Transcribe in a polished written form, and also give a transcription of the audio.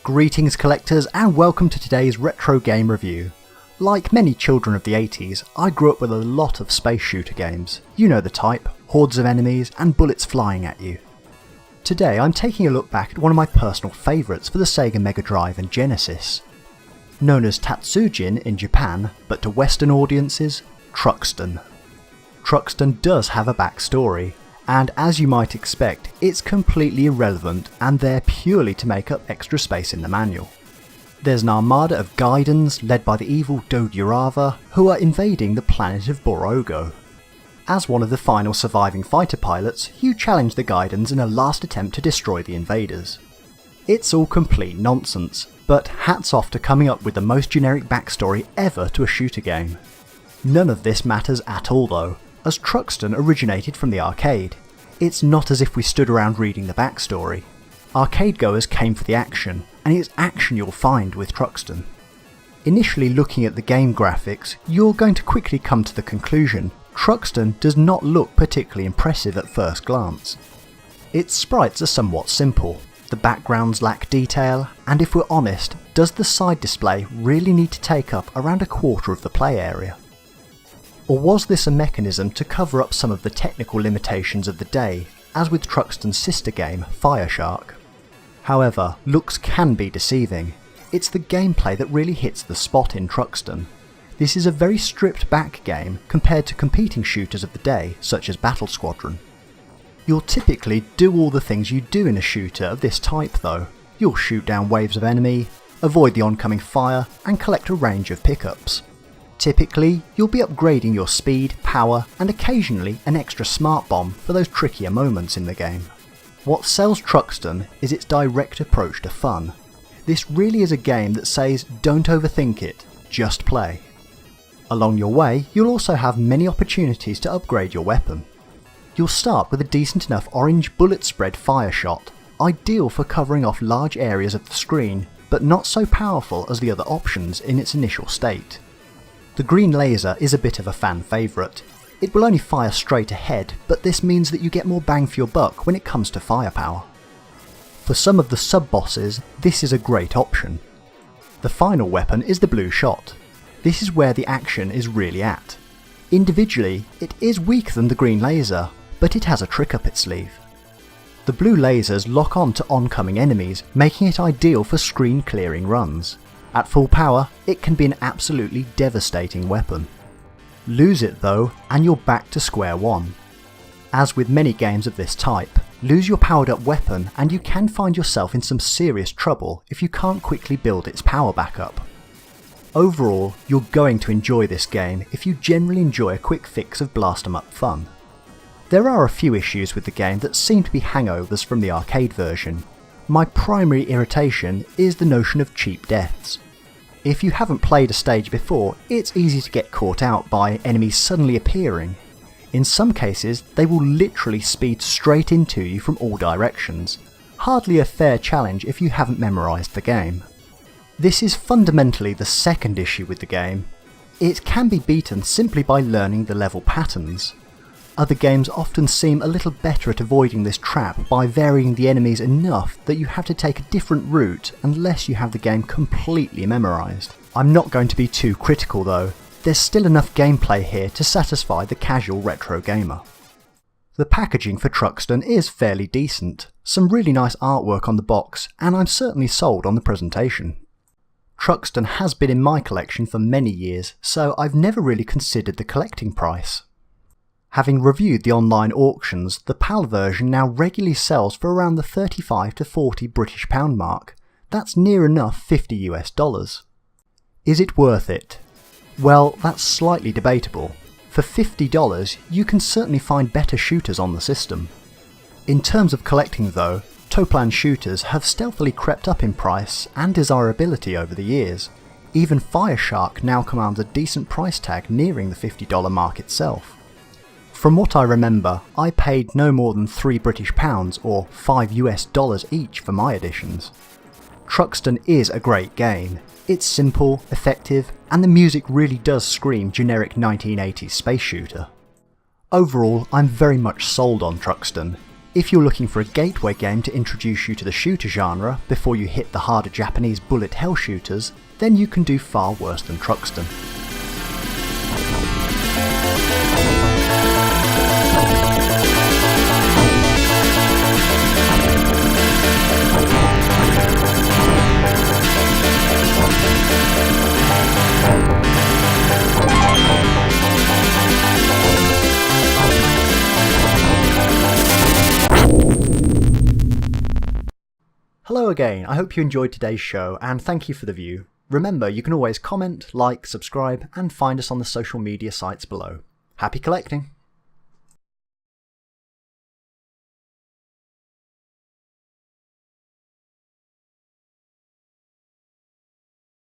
Greetings collectors and welcome to today's retro game review. Like many children of the 80s, I grew up with a lot of space shooter games. You know the type, hordes of enemies and bullets flying at you. Today I'm taking a look back at one of my personal favourites for the Sega Mega Drive and Genesis. Known as Tatsujin in Japan, but to Western audiences, Truxton. Truxton does have a backstory, and as you might expect, it's completely irrelevant and there purely to make up extra space in the manual. There's an armada of Gaidens led by the evil Dodurava who are invading the planet of Borogo. As one of the final surviving fighter pilots, you challenge the Gaidens in a last attempt to destroy the invaders. It's all complete nonsense, but hats off to coming up with the most generic backstory ever to a shooter game. None of this matters at all though, as Truxton originated from the arcade. It's not as if we stood around reading the backstory. Arcade goers came for the action, and it's action you'll find with Truxton. Initially looking at the game graphics, you're going to quickly come to the conclusion Truxton does not look particularly impressive at first glance. Its sprites are somewhat simple, the backgrounds lack detail, and if we're honest, does the side display really need to take up around a quarter of the play area? Or was this a mechanism to cover up some of the technical limitations of the day, as with Truxton's sister game, Fireshark? However, looks can be deceiving. It's the gameplay that really hits the spot in Truxton. This is a very stripped back game compared to competing shooters of the day, such as Battle Squadron. You'll typically do all the things you do in a shooter of this type though. You'll shoot down waves of enemy, avoid the oncoming fire, and collect a range of pickups. Typically, you'll be upgrading your speed, power, and occasionally an extra smart bomb for those trickier moments in the game. What sells Truxton is its direct approach to fun. This really is a game that says don't overthink it, just play. Along your way, you'll also have many opportunities to upgrade your weapon. You'll start with a decent enough orange bullet spread fire shot, ideal for covering off large areas of the screen, but not so powerful as the other options in its initial state. The green laser is a bit of a fan favourite. It will only fire straight ahead, but this means that you get more bang for your buck when it comes to firepower. For some of the sub-bosses, this is a great option. The final weapon is the blue shot. This is where the action is really at. Individually, it is weaker than the green laser, but it has a trick up its sleeve. The blue lasers lock on to oncoming enemies, making it ideal for screen clearing runs. At full power, it can be an absolutely devastating weapon. Lose it though, and you're back to square one. As with many games of this type, lose your powered up weapon and you can find yourself in some serious trouble if you can't quickly build its power back up. Overall, you're going to enjoy this game if you generally enjoy a quick fix of blast 'em up fun. There are a few issues with the game that seem to be hangovers from the arcade version. My primary irritation is the notion of cheap deaths. If you haven't played a stage before, it's easy to get caught out by enemies suddenly appearing. In some cases, they will literally speed straight into you from all directions. Hardly a fair challenge if you haven't memorised the game. This is fundamentally the second issue with the game. It can be beaten simply by learning the level patterns. Other games often seem a little better at avoiding this trap by varying the enemies enough that you have to take a different route unless you have the game completely memorised. I'm not going to be too critical though, there's still enough gameplay here to satisfy the casual retro gamer. The packaging for Truxton is fairly decent, some really nice artwork on the box, and I'm certainly sold on the presentation. Truxton has been in my collection for many years, so I've never really considered the collecting price. Having reviewed the online auctions, the PAL version now regularly sells for around the 35 to 40 British pound mark. That's near enough $50 US. Is it worth it? Well, that's slightly debatable. For $50, you can certainly find better shooters on the system. In terms of collecting though, Toaplan shooters have stealthily crept up in price and desirability over the years. Even Fireshark now commands a decent price tag nearing the $50 mark itself. From what I remember, I paid no more than £3 or $5 US each for my editions. Truxton is a great game. It's simple, effective, and the music really does scream generic 1980s space shooter. Overall, I'm very much sold on Truxton. If you're looking for a gateway game to introduce you to the shooter genre before you hit the harder Japanese bullet hell shooters, then you can do far worse than Truxton. Hello again, I hope you enjoyed today's show and thank you for the view. Remember, you can always comment, like, subscribe and find us on the social media sites below. Happy collecting!